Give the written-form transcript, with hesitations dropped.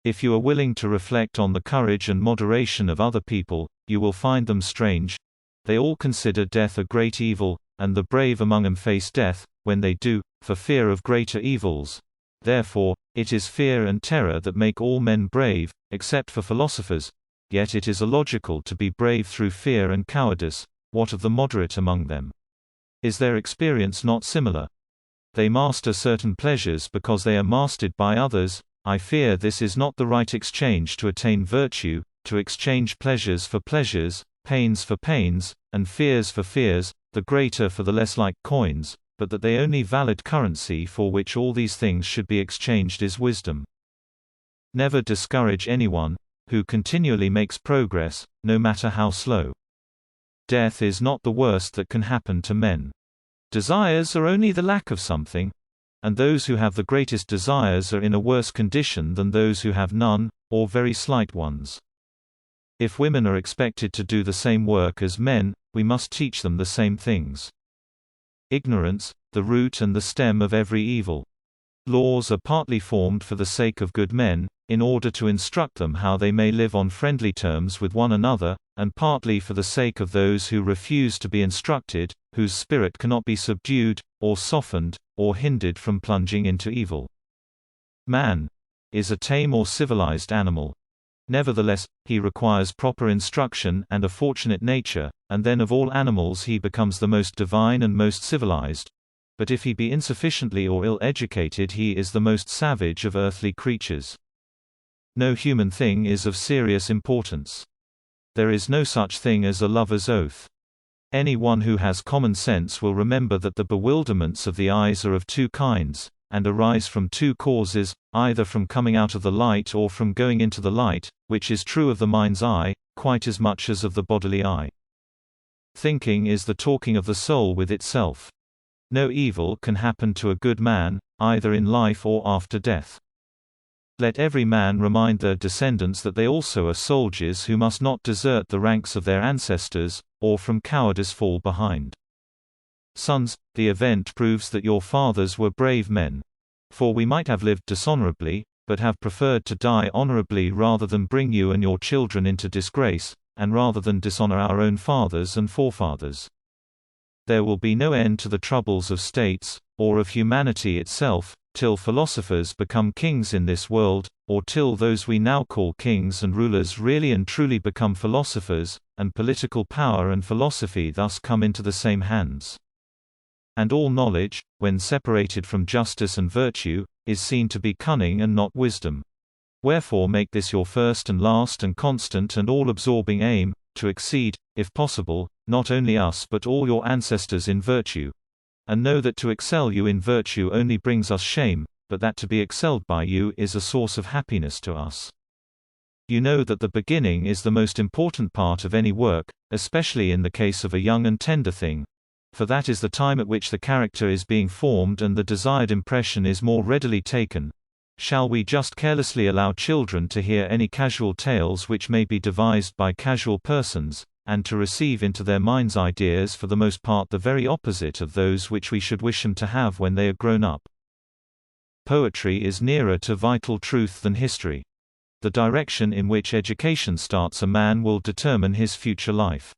If you are willing to reflect on the courage and moderation of other people, you will find them strange. They all consider death a great evil, and the brave among them face death, when they do, for fear of greater evils. Therefore, it is fear and terror that make all men brave, except for philosophers. Yet it is illogical to be brave through fear and cowardice. What of the moderate among them? Is their experience not similar? They master certain pleasures because they are mastered by others. I fear this is not the right exchange to attain virtue, to exchange pleasures for pleasures, pains for pains, and fears for fears, the greater for the less, like coins, but that the only valid currency for which all these things should be exchanged is wisdom. Never discourage anyone who continually makes progress, no matter how slow. Death is not the worst that can happen to men. Desires are only the lack of something, and those who have the greatest desires are in a worse condition than those who have none, or very slight ones. If women are expected to do the same work as men, we must teach them the same things. Ignorance, the root and the stem of every evil. Laws are partly formed for the sake of good men, in order to instruct them how they may live on friendly terms with one another, and partly for the sake of those who refuse to be instructed, whose spirit cannot be subdued, or softened, or hindered from plunging into evil. Man is a tame or civilized animal. Nevertheless, he requires proper instruction and a fortunate nature, and then of all animals he becomes the most divine and most civilized. But if he be insufficiently or ill-educated, he is the most savage of earthly creatures. No human thing is of serious importance. There is no such thing as a lover's oath. Anyone who has common sense will remember that the bewilderments of the eyes are of two kinds, and arise from two causes, either from coming out of the light or from going into the light, which is true of the mind's eye, quite as much as of the bodily eye. Thinking is the talking of the soul with itself. No evil can happen to a good man, either in life or after death. Let every man remind their descendants that they also are soldiers who must not desert the ranks of their ancestors, or from cowardice fall behind. Sons, the event proves that your fathers were brave men. For we might have lived dishonorably, but have preferred to die honorably rather than bring you and your children into disgrace, and rather than dishonor our own fathers and forefathers. There will be no end to the troubles of states, or of humanity itself, till philosophers become kings in this world, or till those we now call kings and rulers really and truly become philosophers, and political power and philosophy thus come into the same hands. And all knowledge, when separated from justice and virtue, is seen to be cunning and not wisdom. Wherefore make this your first and last and constant and all-absorbing aim, to exceed, if possible, not only us but all your ancestors in virtue. And know that to excel you in virtue only brings us shame, but that to be excelled by you is a source of happiness to us. You know that the beginning is the most important part of any work, especially in the case of a young and tender thing, for that is the time at which the character is being formed and the desired impression is more readily taken. Shall we just carelessly allow children to hear any casual tales which may be devised by casual persons, and to receive into their minds ideas for the most part the very opposite of those which we should wish them to have when they are grown up? Poetry is nearer to vital truth than history. The direction in which education starts a man will determine his future life.